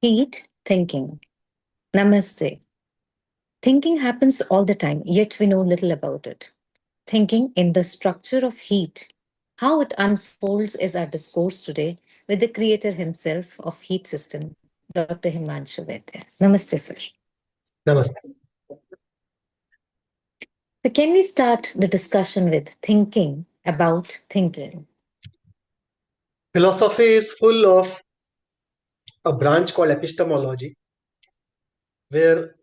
Heat thinking. Namaste. Thinking happens all the time, yet we know little about it. Thinking in the structure of heat. How it unfolds is our discourse today with the creator himself of heat system, Dr. Himanshu Vaidya. Namaste, sir. Namaste. So can we start the discussion with thinking about thinking? Philosophy is full of a branch called epistemology, where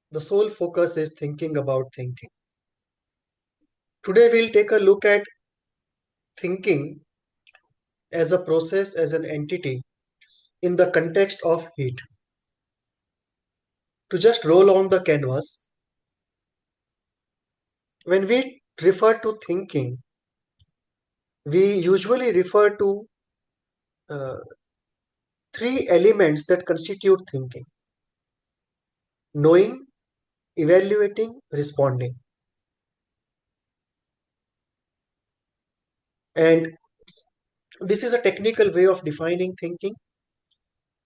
the sole focus is thinking about thinking. Today, we'll take a look at thinking as a process, as an entity in the context of heat. To just roll on the canvas, when we refer to thinking, we usually refer to uh, three elements that constitute thinking: knowing, evaluating, responding. And this is a technical way of defining thinking.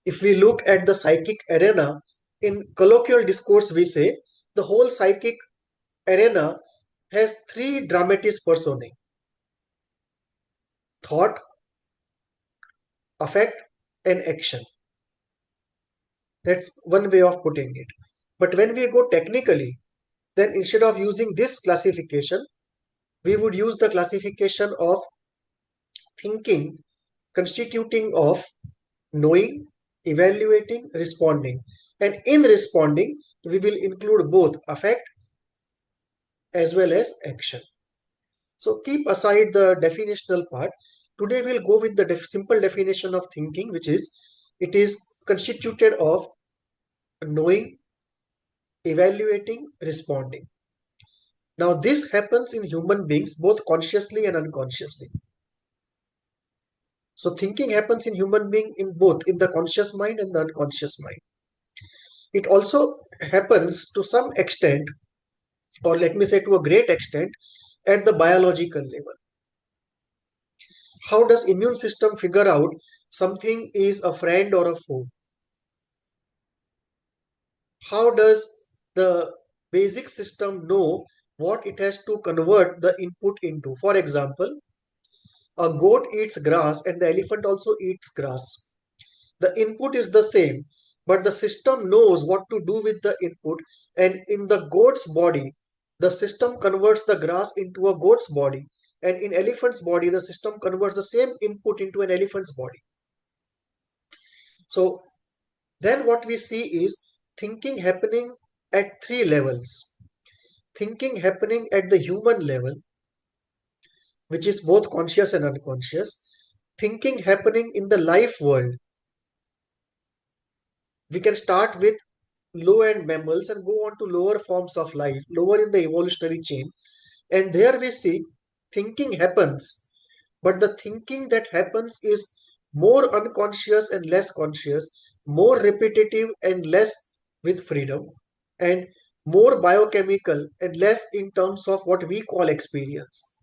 If we look at the psychic arena, in colloquial discourse, we say the whole psychic arena has three dramatis personae: thought, affect, and action. That's one way of putting it. But when we go technically, then instead of using this classification, we would use the classification of thinking constituting of knowing, evaluating, responding. And in responding, we will include both affect as well as action. So keep aside the definitional part. Today we'll go with the simple definition of thinking, which is it is constituted of knowing, evaluating, responding. Now this happens in human beings both consciously and unconsciously. So thinking happens in human being in both in the conscious mind and the unconscious mind. It also happens to some extent, or let me say to a great extent, at the biological level. How does immune system figure out something is a friend or a foe? How does the basic system know what it has to convert the input into? For example, a goat eats grass and the elephant also eats grass. The input is the same, but the system knows what to do with the input, and in the goat's body, the system converts the grass into a goat's body, and in elephant's body, the system converts the same input into an elephant's body. So then what we see is thinking happening at three levels. Thinking happening at the human level, which is both conscious and unconscious. Thinking happening in the life world. We can start with low-end mammals and go on to lower forms of life, lower in the evolutionary chain. And there we see thinking happens, but the thinking that happens is more unconscious and less conscious, more repetitive and less with freedom, and more biochemical and less in terms of what we call experience.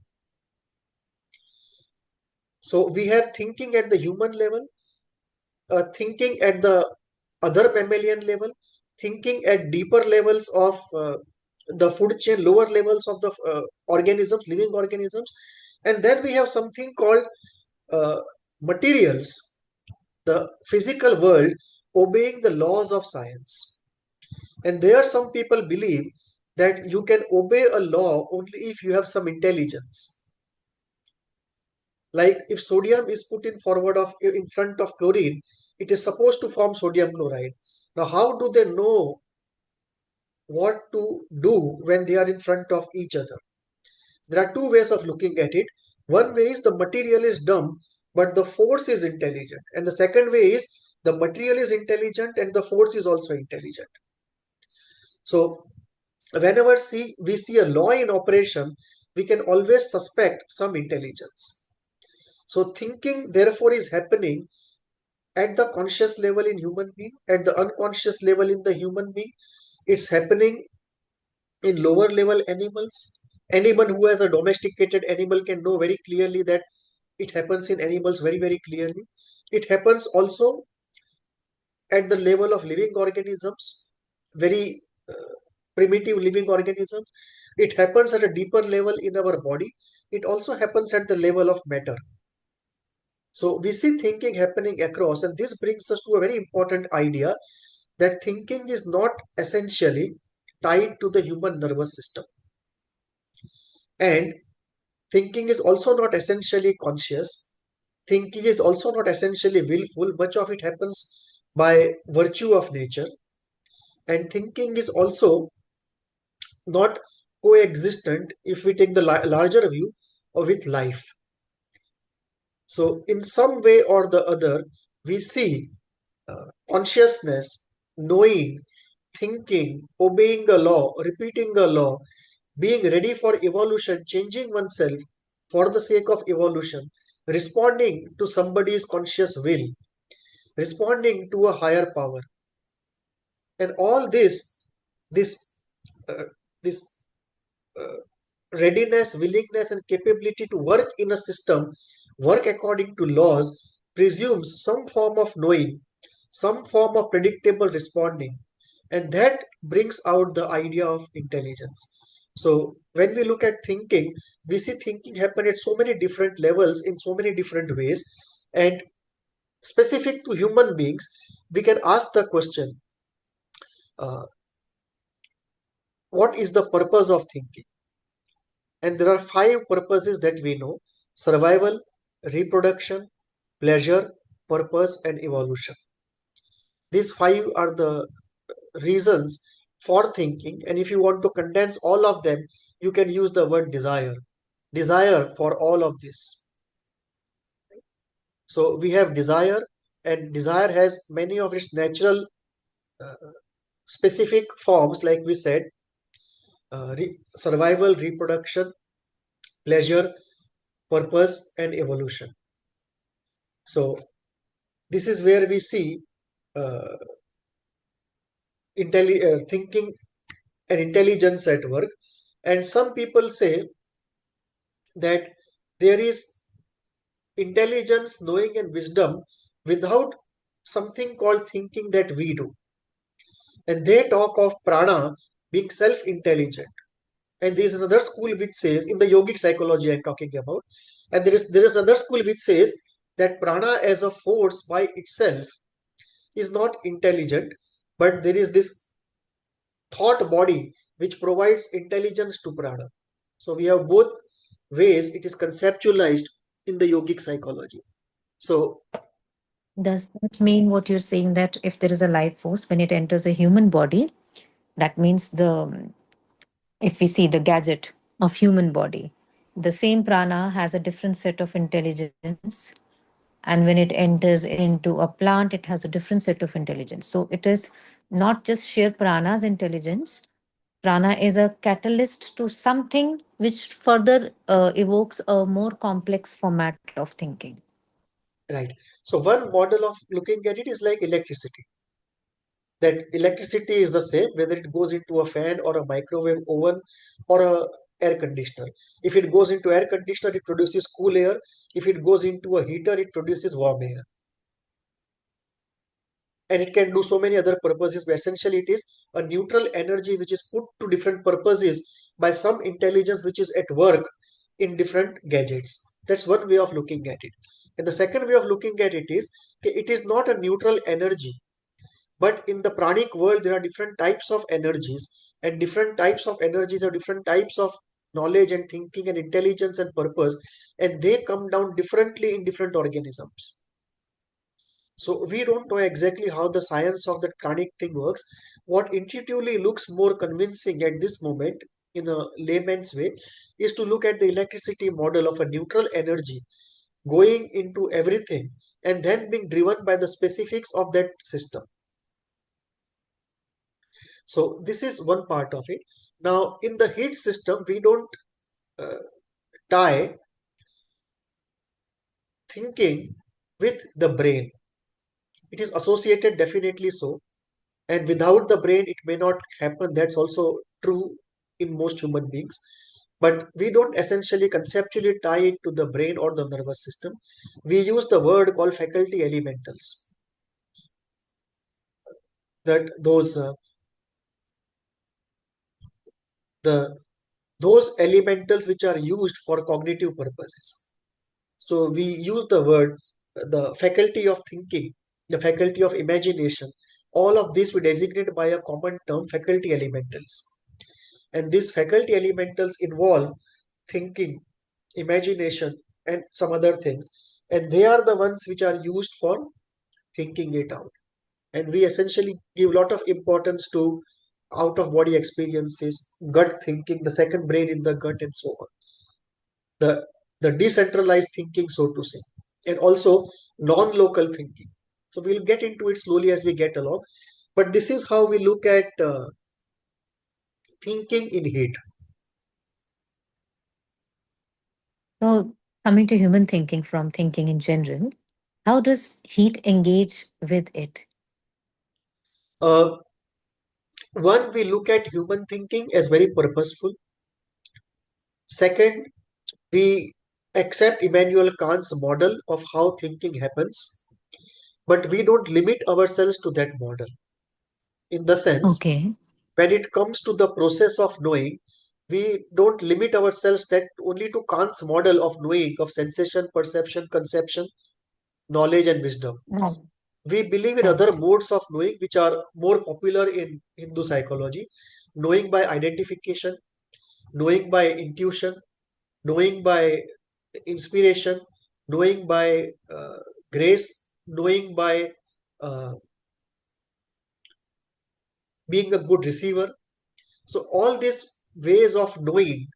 So we have thinking at the human level, thinking at the other mammalian level, thinking at deeper levels of the food chain, lower levels of the organisms, living organisms, and then we have something called uh, materials, the physical world obeying the laws of science. And there some people believe that you can obey a law only if you have some intelligence. Like if sodium is put in front of chlorine, it is supposed to form sodium chloride. Now, how do they know what to do when they are in front of each other? There are two ways of looking at it. One way is the material is dumb, but the force is intelligent. And the second way is the material is intelligent and the force is also intelligent. So whenever we see a law in operation, we can always suspect some intelligence. So thinking therefore is happening at the conscious level in human being, at the unconscious level in the human being. It's happening in lower level animals. Anyone who has a domesticated animal can know very clearly that it happens in animals very, very clearly. It happens also at the level of living organisms, very primitive living organisms. It happens at a deeper level in our body. It also happens at the level of matter. So we see thinking happening across, and this brings us to a very important idea that thinking is not essentially tied to the human nervous system. And thinking is also not essentially conscious. Thinking is also not essentially willful. Much of it happens by virtue of nature. And thinking is also not coexistent if we take the larger view of with life. So, in some way or the other, we see consciousness, knowing, thinking, obeying a law, repeating a law, being ready for evolution, changing oneself for the sake of evolution, responding to somebody's conscious will, responding to a higher power, and all this, uh, this uh, readiness, willingness, and capability to work in a system, work according to laws, presumes some form of knowing, some form of predictable responding, and that brings out the idea of intelligence. So, when we look at thinking, we see thinking happen at so many different levels in so many different ways, and specific to human beings, we can ask the question, uh, what is the purpose of thinking? And there are five purposes that we know: survival, reproduction, pleasure, purpose, and evolution. These five are the reasons for thinking. And if you want to condense all of them, you can use the word desire. Desire for all of this. So we have desire, and desire has many of its natural uh, specific forms, like we said: survival, reproduction, pleasure, purpose, and evolution. So this is where we see uh, thinking and intelligence at work. And some people say that there is intelligence, knowing, and wisdom without something called thinking that we do. And they talk of prana being self intelligent. And there is another school which says, in the yogic psychology I'm talking about, and there is another school which says that prana as a force by itself is not intelligent, but there is this thought body which provides intelligence to prana. So we have both ways it is conceptualized in the yogic psychology. So Does that mean what you're saying, that if there is a life force, when it enters a human body, that means if we see the gadget of human body, the same prana has a different set of intelligence, and when it enters into a plant, it has a different set of intelligence. So it is not just sheer prana's intelligence. Prana is a catalyst to something which further evokes a more complex format of thinking. right. So one model of looking at it is like electricity. That electricity is the same whether it goes into a fan or a microwave oven or a air conditioner. If it goes into air conditioner, it produces cool air. If it goes into a heater, it produces warm air. And it can do so many other purposes, but essentially it is a neutral energy which is put to different purposes by some intelligence which is at work in different gadgets. That's one way of looking at it. And the second way of looking at it is, okay, it is not a neutral energy, but in the pranic world there are different types of energies, and different types of energies are different types of knowledge and thinking and intelligence and purpose, and they come down differently in different organisms. So we don't know exactly how the science of that pranic thing works. What intuitively looks more convincing at this moment, in a layman's way, is to look at the electricity model of a neutral energy going into everything and then being driven by the specifics of that system. So this is one part of it. Now, in the heat system, we don't uh, tie thinking with the brain. It is associated definitely so, and without the brain it may not happen. That's also true in most human beings, but we don't essentially conceptually tie it to the brain or the nervous system. We use the word called faculty elementals. that those elementals which are used for cognitive purposes. So we use the word the faculty of thinking, the faculty of imagination. All of this we designate by a common term, faculty elementals. And these faculty elementals involve thinking, imagination, and some other things. And they are the ones which are used for thinking it out. And we essentially give a lot of importance to out of body experiences, gut thinking, the second brain in the gut, and so on. The decentralized thinking, so to say, and also non-local thinking. So we'll get into it slowly as we get along. But this is how we look at thinking in heat. So, coming to human thinking from thinking in general, how does heat engage with it? Uh, One, we look at human thinking as very purposeful. Second, we accept Immanuel Kant's model of how thinking happens, but we don't limit ourselves to that model. In the sense, Okay. when it comes to the process of knowing, we don't limit ourselves that only to Kant's model of knowing, of sensation, perception, conception, knowledge, and wisdom. Right. We believe in other Right. modes of knowing which are more popular in Hindu psychology, knowing by identification, knowing by intuition, knowing by inspiration, knowing by grace, knowing by uh, being a good receiver. So, all these ways of knowing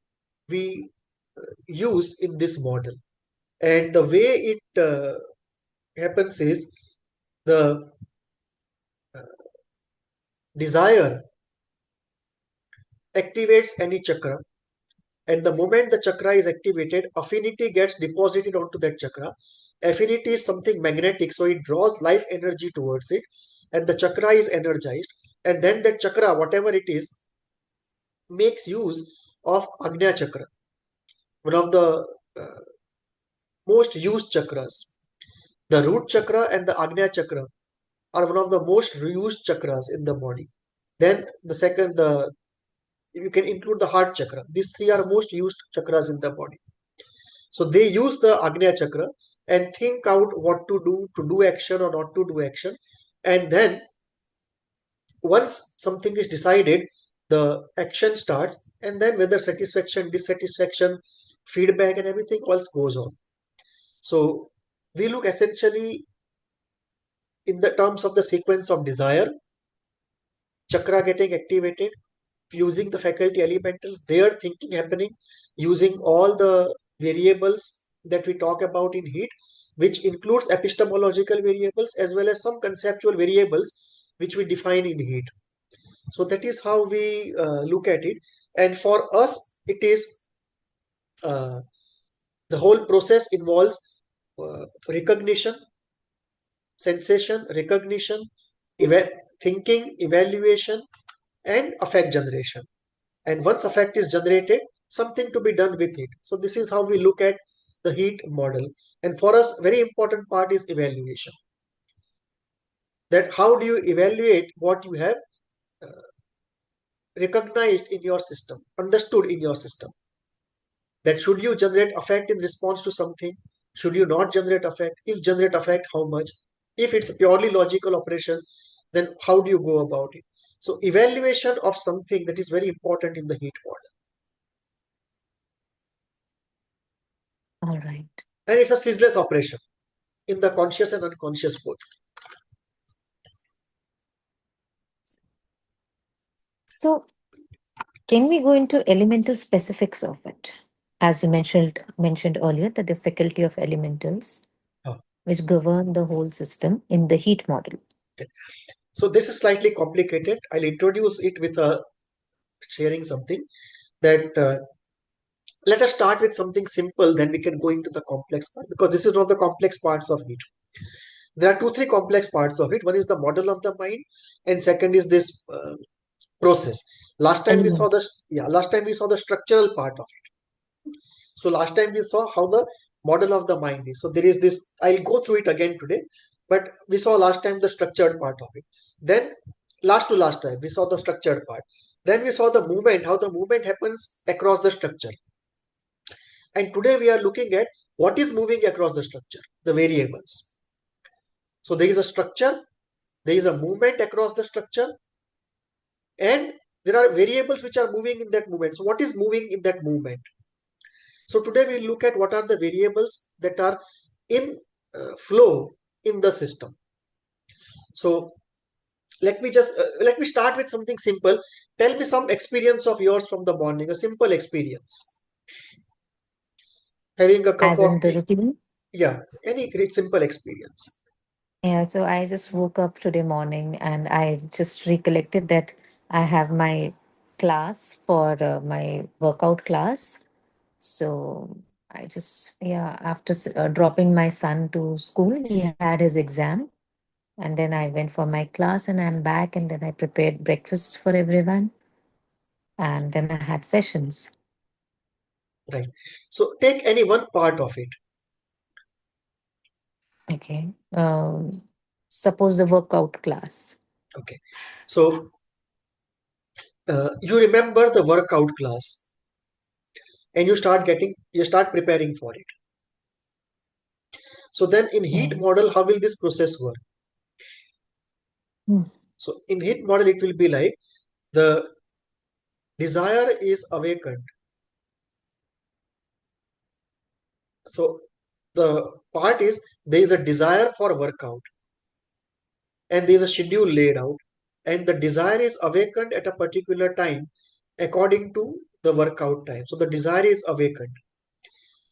we use in this model. And the way it happens is the uh, desire activates any chakra, and the moment the chakra is activated, affinity gets deposited onto that chakra. Affinity is something magnetic, so it draws life energy towards it, and the chakra is energized. And then that chakra, whatever it is, makes use of Agnya chakra, one of the uh, most used chakras. The root chakra and the Agnya chakra are one of the most used chakras in the body. Then the second, the you can include the heart chakra. These three are most used chakras in the body. So they use the Agnya chakra and think out what to do action or not to do action. And then once something is decided, the action starts, and then whether satisfaction, dissatisfaction, feedback, and everything else goes on. So we look essentially in the terms of the sequence of desire, chakra getting activated, using the faculty elementals, their thinking happening, using all the variables that we talk about in heat, which includes epistemological variables as well as some conceptual variables which we define in heat. So that is how we look at it. And for us, it is uh, the whole process involves recognition, sensation, recognition, thinking, evaluation, and affect generation. And once affect is generated, something to be done with it. So this is how we look at the heat model. And for us, very important part is evaluation. That how do you evaluate what you have uh, recognized in your system, understood in your system? That should you generate affect in response to something? Should you not generate affect? If generate affect, how much? If it's a purely logical operation, then how do you go about it? So evaluation of something, that is very important in the heat model. All right. And it's a ceaseless operation in the conscious and unconscious both. So, can we go into elemental specifics of it? As you mentioned earlier, that the faculty of elementals Oh, which govern the whole system in the heat model. okay. So this is slightly complicated. I'll introduce it with sharing something that let us start with something simple, then we can go into the complex part because this is not the complex parts of it. There are two, three complex parts of it. One is the model of the mind, and second is this process. Element. Last time we saw the structural part of it. So last time we saw how the model of the mind is. So there is this, I'll go through it again today, but we saw last time the structured part of it. Then last to last time, we saw the structured part. Then we saw the movement, how the movement happens across the structure. And today we are looking at what is moving across the structure, the variables. So there is a structure, there is a movement across the structure, and there are variables which are moving in that movement. So what is moving in that movement? So today we look at what are the variables that are in flow in the system. So let me start with something simple. Tell me some experience of yours from the morning, a simple experience. Having a cup As of in the tea. routine. Yeah, any great simple experience. Yeah, so I just woke up today morning and I just recollected that I have my class for my workout class. So I just, yeah, after dropping my son to school, he had his exam. And then I went for my class and I'm back. And then I prepared breakfast for everyone. And then I had sessions. Right. So take any one part of it. Okay. Suppose the workout class. Okay. So you remember the workout class and you start preparing for it. So then in heat model, Yes. how will this process work? Hmm. So in heat model, it will be like the desire is awakened. So the part is there is a desire for workout and there is a schedule laid out, and the desire is awakened at a particular time according to the workout time. So the desire is awakened.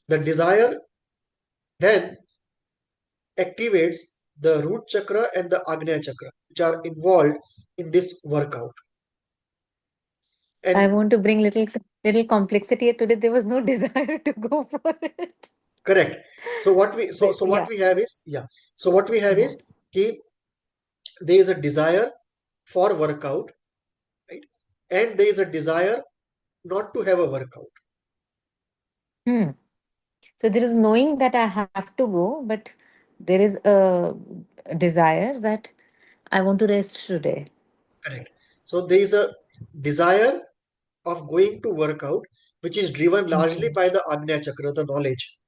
The desire then activates the root chakra and the Agnya chakra, which are involved in this workout. I And want to bring little complexity here today. There was no desire to go for it. correct. So what we so But so what yeah, we have is yeah. So what we have yeah. is there is a desire for workout, right? And there is a desire not to have a workout. Hmm. So there is knowing that I have to go, but there is a desire that I want to rest today. Correct. So there is a desire of going to workout, which is driven largely Okay. by the Agnya chakra, the knowledge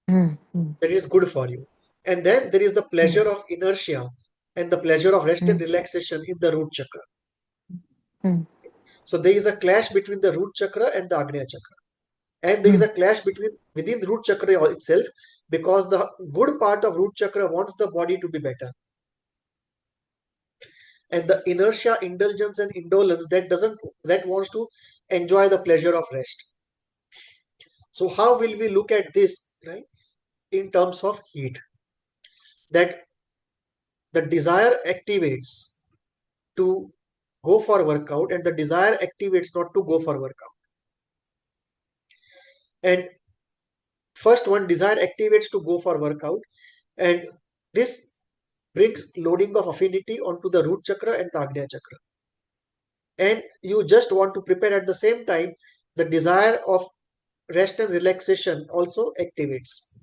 Hmm. Hmm. that is good for you. And then there is the pleasure Hmm. of inertia and the pleasure of rest and Hmm. relaxation in the root chakra. Hmm. So there is a clash between the root chakra and the Agnya chakra. And there is Hmm. a clash between within the root chakra itself, because the good part of root chakra wants the body to be better. And the inertia, indulgence, and indolence that wants to enjoy the pleasure of rest. So how will we look at this, right? In terms of heat, that the desire activates to go for workout and the desire activates not to go for workout. And first one, desire activates to go for workout, and this brings loading of affinity onto the root chakra and the Agnya chakra. And you just want to prepare at the same time, the desire of rest and relaxation also activates.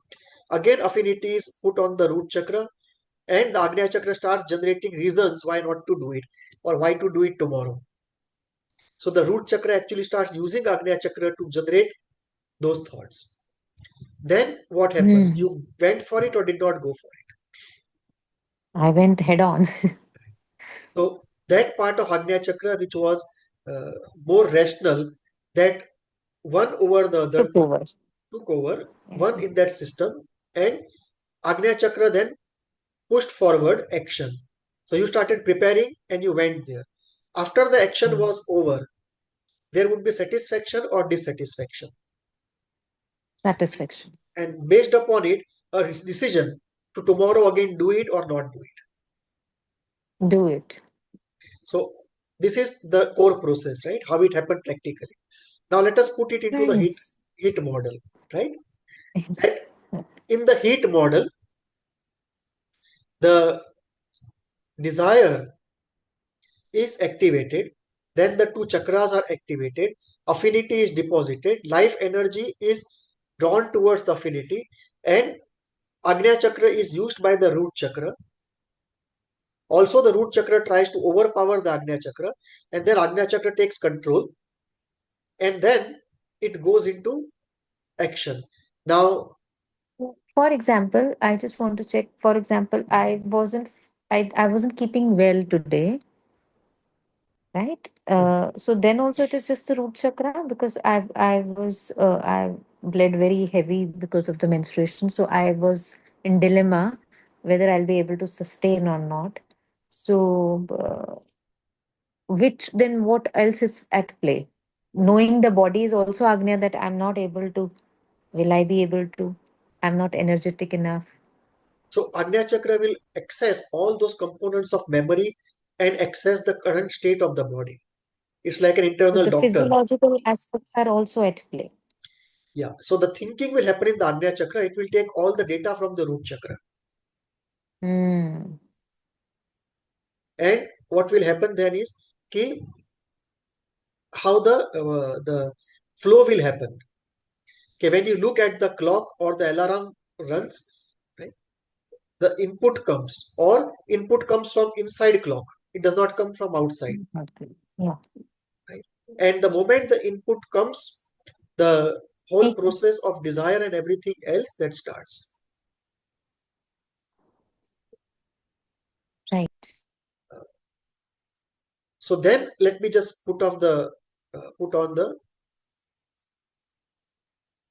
Again, affinity is put on the root chakra, and the Agnya chakra starts generating reasons why not to do it or why to do it tomorrow. So the root chakra actually starts using Agnya chakra to generate those thoughts. Then what happens? Hmm. You went for it or did not go for it. I went head on. So that part of Agnya chakra, which was uh, more rational, that one over the other Took thing over. took over, Yeah. one in that system, and Agnya chakra then pushed forward action. So you started preparing and you went there. After the action Hmm. was over, there would be satisfaction or dissatisfaction. Satisfaction. And based upon it, a decision to tomorrow again do it or not do it. Do it. So this is the core process, right? How it happened practically. Now let us put it into the Nice. heat model, right? That in the heat model, the desire is activated, then the two chakras are activated, affinity is deposited, life energy is drawn towards the affinity, and Agnya chakra is used by the root chakra Also, the root chakra tries to overpower the Agnya chakra, and then Agnya chakra takes control, and then it goes into action. Now, For example, I just want to check. For example, I wasn't keeping well today, right? So then also it is just the root chakra, because I bled very heavy because of the menstruation. So I was in dilemma whether I'll be able to sustain or not. So which then what else is at play? Knowing the body is also Agnya, that I'm not able to. Will I be able to? I'm not energetic enough. so Agnya chakra will access all those components of memory and access the current state of the body. It's like an So internal the doctor. physiological aspects are also at play. Yeah. So the thinking will happen in the Agnya chakra. It will take all the data from the root chakra. Hmm. And what will happen then is ki, how the flow will happen. Okay, when you look at the clock or the alarm runs, right, the input comes from inside clock. It does not come from outside. It's not good. Yeah. Right? And the moment the input comes, the whole Make process of desire and everything else that starts. right. So then let me just put on the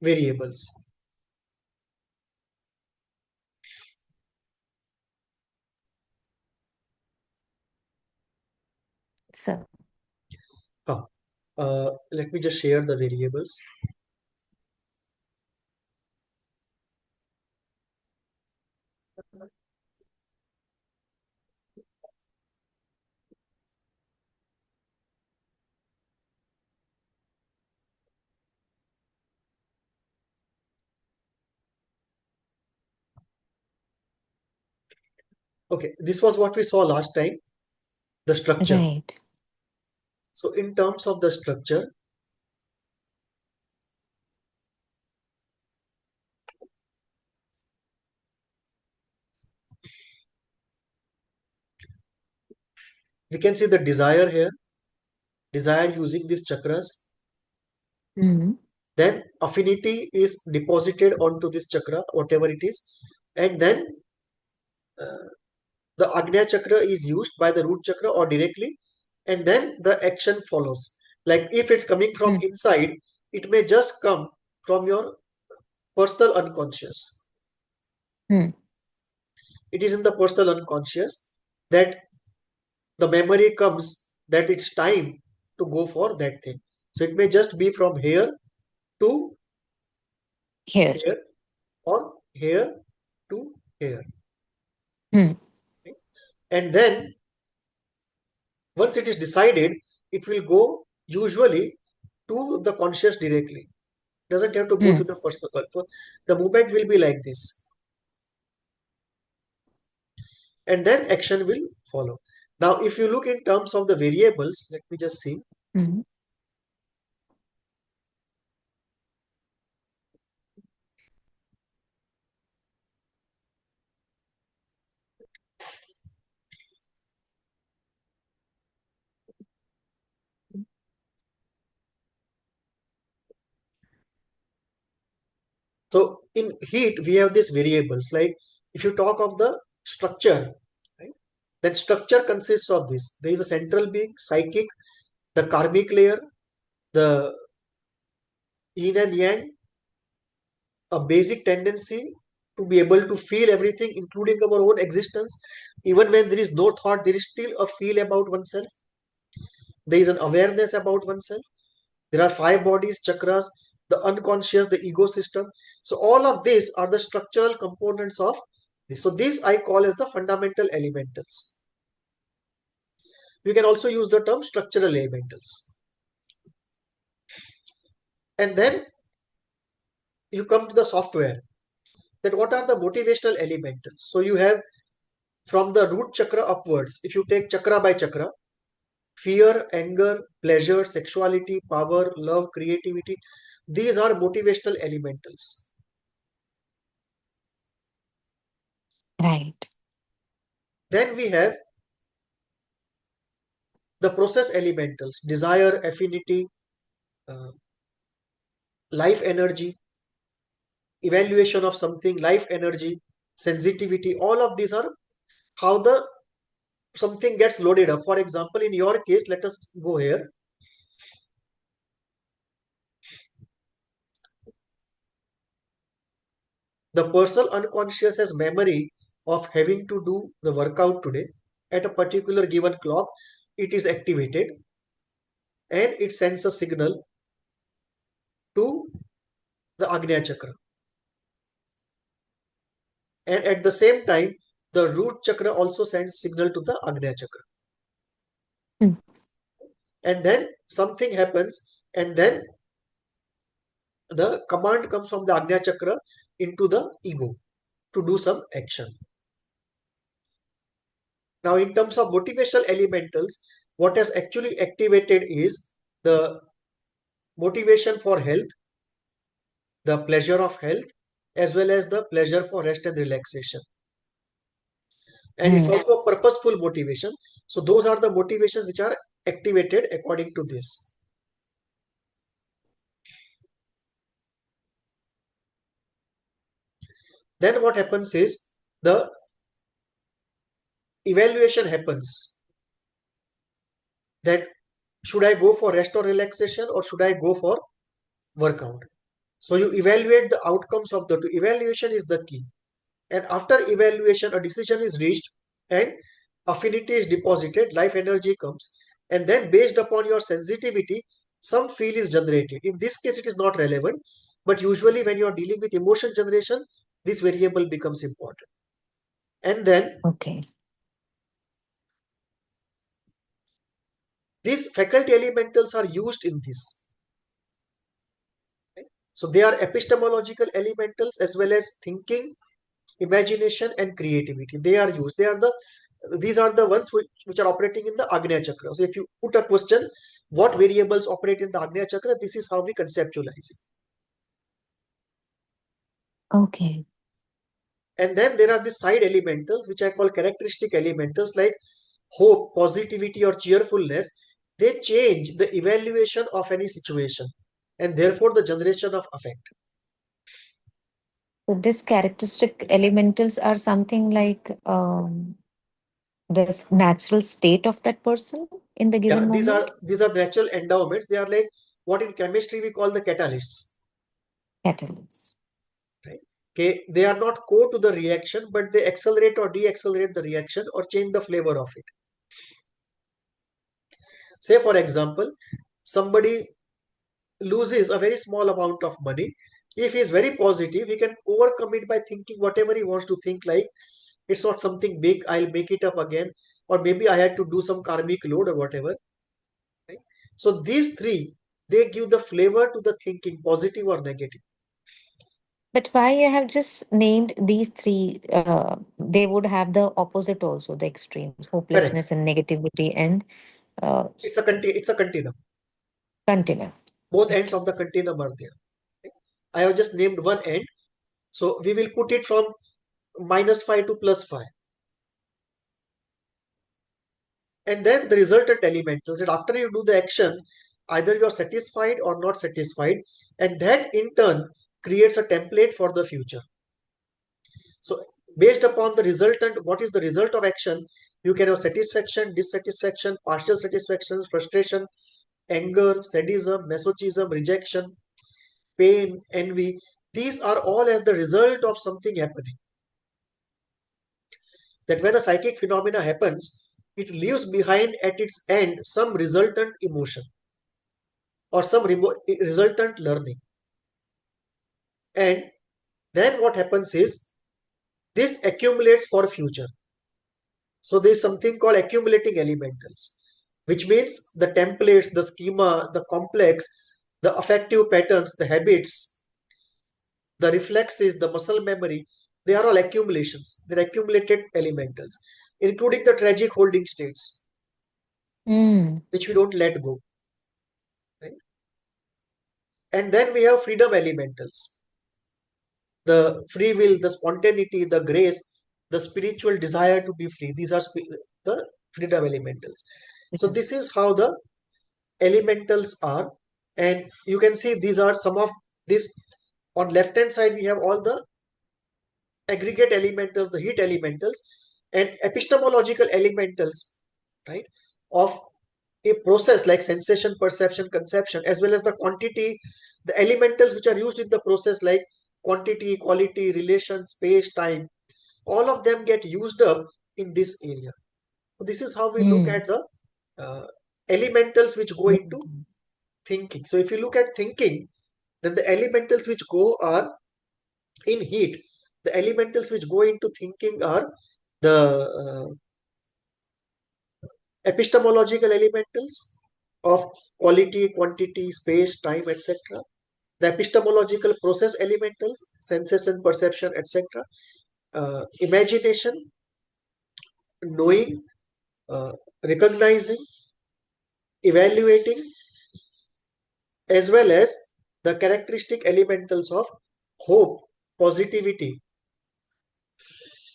variables. So Huh. Let me just share the variables. Okay, this was what we saw last time, the structure. right. So in terms of the structure, we can see the desire here, desire using these chakras. Hmm. Then affinity is deposited onto this chakra, whatever it is. And then uh, the Agnya chakra is used by the root chakra or directly. And then the action follows. Like if it's coming from Hmm. inside, it may just come from your personal unconscious. Hmm. It is in the personal unconscious that the memory comes that it's time to go for that thing. So it may just be from here to Here. here or here to here. Hmm. Okay? And then once it is decided, it will go usually to the conscious directly. Doesn't have to go to Hmm. the personal. So the movement will be like this, and then action will follow. Now, if you look in terms of the variables, let me just see. Hmm. So in heat, we have these variables. Like if you talk of the structure, right? That structure consists of this. There is a central being, psychic, the karmic layer, the yin and yang, a basic tendency to be able to feel everything, including our own existence. Even when there is no thought, there is still a feel about oneself. There is an awareness about oneself. There are five bodies, chakras, the unconscious, the ego system. So all of these are the structural components of this. So this I call as the fundamental elementals. You can also use the term structural elementals. And then you come to the software. That what are the motivational elementals? So you have from the root chakra upwards, if you take chakra by chakra, fear, anger, pleasure, sexuality, power, love, creativity, these are motivational elementals. Right. Then we have the process elementals, desire, affinity, uh, life energy, evaluation of something, life energy, sensitivity, all of these are how the something gets loaded up. For example, in your case, let us go here. The personal unconscious has memory of having to do the workout today at a particular given clock. It is activated and it sends a signal to the Agnya Chakra. And at the same time, the root chakra also sends signal to the Agnya Chakra. Mm. And then something happens, and then the command comes from the Agnya Chakra into the ego to do some action. Now, in terms of motivational elementals, what has actually activated is the motivation for health, the pleasure of health, as well as the pleasure for rest and relaxation. And it's Mm. also a purposeful motivation. So those are the motivations which are activated according to this. Then what happens is the evaluation happens, that should I go for rest or relaxation or should I go for workout? So you evaluate the outcomes of the two. Evaluation is the key. And after evaluation, a decision is reached and affinity is deposited, life energy comes. And then based upon your sensitivity, some feel is generated. In this case, it is not relevant. But usually when you are dealing with emotion generation, this variable becomes important. And then Okay. these faculty elementals are used in this. So they are epistemological elementals as well as thinking, imagination, and creativity. They are used. These are the ones which are operating in the Agnya Chakra. So if you put a question, what variables operate in the Agnya Chakra, this is how we conceptualize it. Okay. And then there are the side elementals, which I call characteristic elementals, like hope, positivity, or cheerfulness. They change the evaluation of any situation and therefore the generation of affect. So this characteristic elementals are something like this natural state of that person in the Yeah, given moment. these are natural endowments. They are like what in chemistry we call the catalysts. Catalyst. Right? Okay, they are not core to the reaction, but they accelerate or de-accelerate the reaction or change the flavor of it. Say, for example, somebody loses a very small amount of money. If he is very positive, he can overcome it by thinking whatever he wants to think, like it's not something big, I'll make it up again, or maybe I had to do some karmic load or whatever. Right? So these three, they give the flavor to the thinking, positive or negative. But why you have just named these three? They would have the opposite also, the extremes, Correct. hopelessness and negativity, and uh, It's a continuum. continue. Both ends Okay. of the continuum are there. Right? I have just named one end. So we will put it from -5 to +5. And then the resultant elementals, that after you do the action, either you're satisfied or not satisfied. And that in turn creates a template for the future. So based upon the resultant, what is the result of action? You can have satisfaction, dissatisfaction, partial satisfaction, frustration, anger, sadism, masochism, rejection, pain, envy. These are all as the result of something happening. That when a psychic phenomena happens, it leaves behind at its end some resultant emotion or some resultant learning. And then what happens is this accumulates for future. So there is something called accumulating elementals, which means the templates, the schema, the complex, the affective patterns, the habits, the reflexes, the muscle memory, they are all accumulations. They're accumulated elementals, including the tragic holding states, Mm. which we don't let go. Right? And then we have freedom elementals, the free will, the spontaneity, the grace, the spiritual desire to be free. These are the freedom elementals. So this is how the elementals are, and you can see these are some of this. On left hand side we have all the aggregate elementals, the heat elementals, and epistemological elementals, right, of a process like sensation, perception, conception, as well as the quantity, the elementals which are used in the process like quantity, quality, relation, space, time, all of them get used up in this area. So this is how we look Hmm. at the uh, elementals which go into thinking. So if you look at thinking, then the elementals which go are in heat. The elementals which go into thinking are the epistemological elementals of quality, quantity, space, time, etc. The epistemological process elementals, senses and perception, etc. Imagination, knowing, uh, recognizing, evaluating, as well as the characteristic elementals of hope, positivity,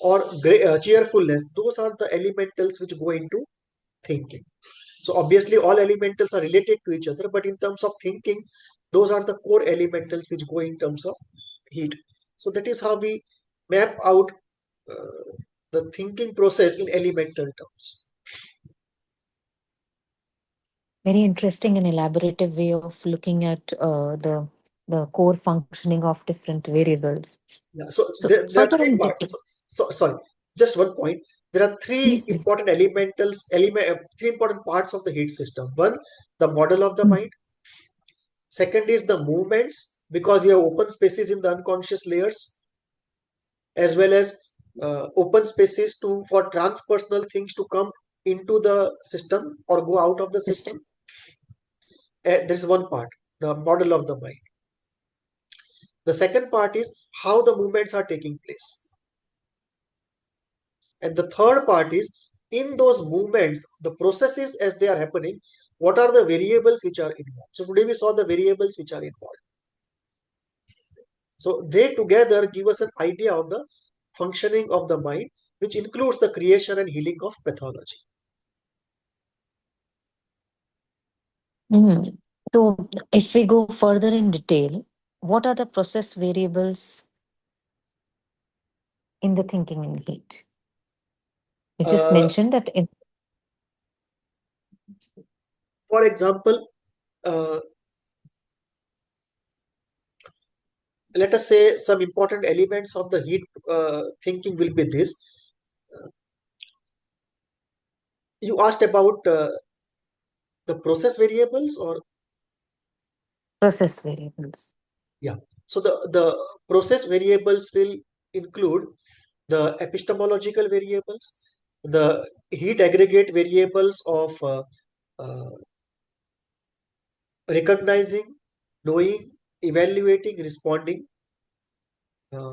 or cheerfulness. Those are the elementals which go into thinking. So obviously all elementals are related to each other, but in terms of thinking, those are the core elementals which go in terms of heat. So that is how we map out the thinking process in elemental terms. Very interesting and elaborative way of looking at the core functioning of different variables. Yeah. So So there are further three in parts. detail, Sorry, just one point. There are three please, please. important three important parts of the heat system. One, the model of the Hmm. mind. Second is the movements, because you have open spaces in the unconscious layers, as well as open spaces to for transpersonal things to come into the system or go out of the system. System. This is one part, the model of the mind. The second part is how the movements are taking place. And the third part is in those movements, the processes as they are happening, what are the variables which are involved. So today we saw the variables which are involved. So they together give us an idea of the functioning of the mind, which includes the creation and healing of pathology. Mhm. So, if we go further in detail, what are the process variables in the thinking in heat? You just Uh, mentioned that in for example, uh, let us say some important elements of the heat thinking will be this. You asked about the process variables, or process variables. yeah. So the process variables will include the epistemological variables, the heat aggregate variables of uh, recognizing, knowing, evaluating, responding.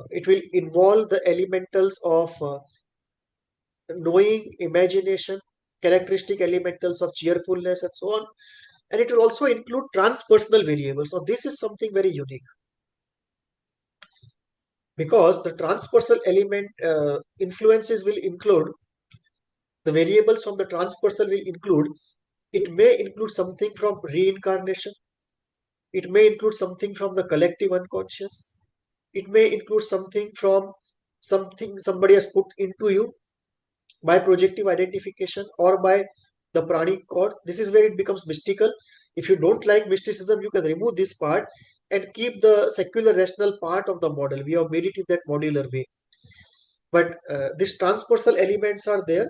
It will involve the elementals of knowing, imagination, characteristic elementals of cheerfulness, and so on. And it will also include transpersonal variables. So this is something very unique, because the transpersonal element influences will include the variables from the transpersonal will include, it may include something from reincarnation, it may include something from the collective unconscious, it may include something from something somebody has put into you by projective identification or by the pranic cord. This is where it becomes mystical. If you don't like mysticism, you can remove this part and keep the secular rational part of the model. We have made it in that modular way. But these transpersonal elements are there,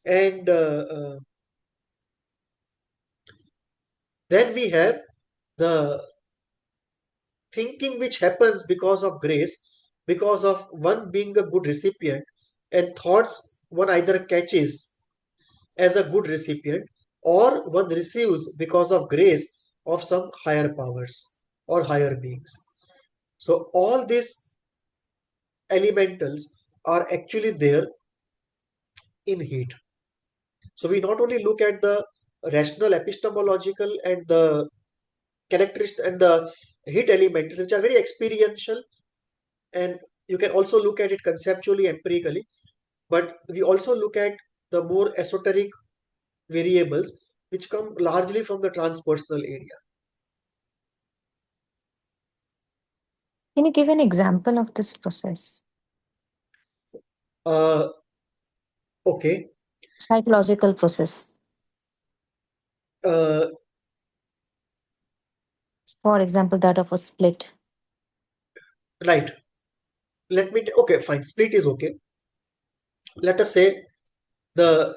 and then we have the thinking which happens because of grace, because of one being a good recipient, and thoughts one either catches as a good recipient or one receives because of grace of some higher powers or higher beings. So all these elementals are actually there in heat. So we not only look at the rational, epistemological, and the characteristic and the heat elementals, which are very experiential, and you can also look at it conceptually, empirically. But we also look at the more esoteric variables which come largely from the transpersonal area. Can you give an example of this process? Uh, okay. Psychological process. Uh, For example, that of a split. right. Okay, fine. Split is okay. Let us say the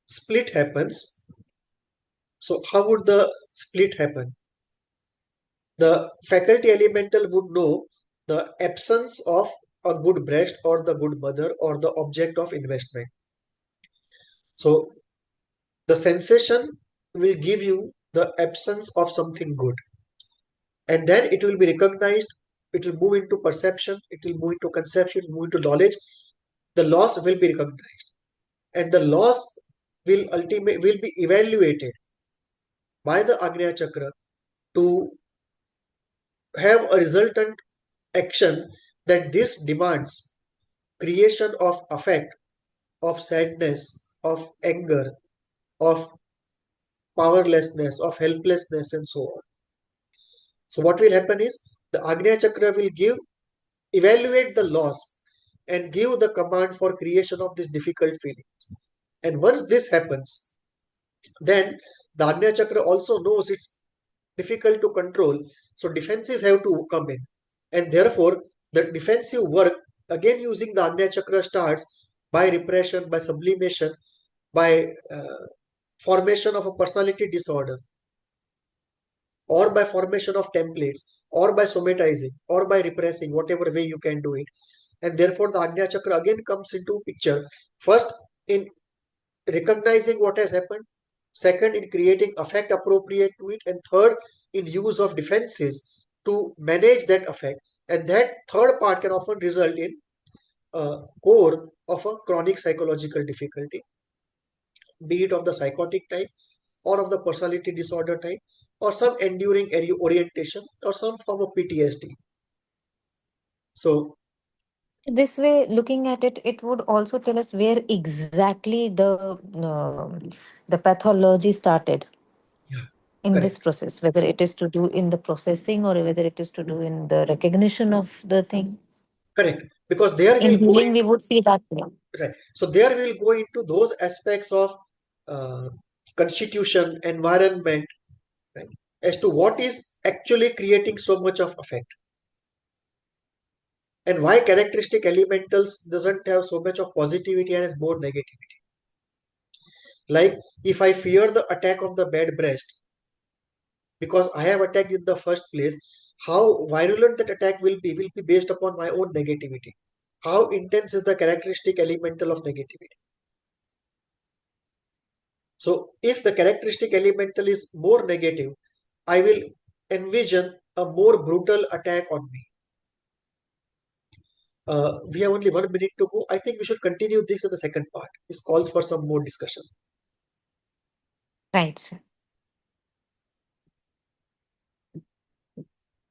split happens. So how would the split happen? The faculty elemental would know the absence of a good breast or the good mother or the object of investment. So the sensation will give you the absence of something good, and then it will be recognized, it will move into perception, it will move into conception, move into knowledge. The loss will be recognized, and the loss will be evaluated by the Agnya Chakra to have a resultant action that this demands creation of affect, of sadness, of anger, of powerlessness, of helplessness, and so on. So what will happen is the Agnya Chakra will evaluate the loss and give the command for creation of this difficult feeling. And once this happens, then the Agnya Chakra also knows it's difficult to control. So defenses have to come in. And therefore, the defensive work, again using the Agnya Chakra, starts by repression, by sublimation, by formation of a personality disorder, or by formation of templates, or by somatizing, or by repressing, whatever way you can do it. And therefore, the Agnya Chakra again comes into picture. First, in recognizing what has happened. Second, in creating affect appropriate to it. And third, in use of defenses to manage that affect. And that third part can often result in a core of a chronic psychological difficulty, be it of the psychotic type or of the personality disorder type, or some enduring orientation, or some form of PTSD. So, This way, looking at it, it would also tell us where exactly the pathology started yeah, in this correct, process, whether it is to do in the processing or whether it is to do in the recognition of the thing. correct. Because there In we'll go healing, we into, would see that way. right. So there we'll go into those aspects of uh, constitution, environment, right, as to what is actually creating so much of effect, and why characteristic elementals doesn't have so much of positivity and has more negativity. Like if I fear the attack of the bad breast because I have attacked in the first place, how virulent that attack will be based upon my own negativity. How intense is the characteristic elemental of negativity? So if the characteristic elemental is more negative, I will envision a more brutal attack on me. We have only 1 minute to go. I think we should continue this in the second part. This calls for some more discussion. Right, sir.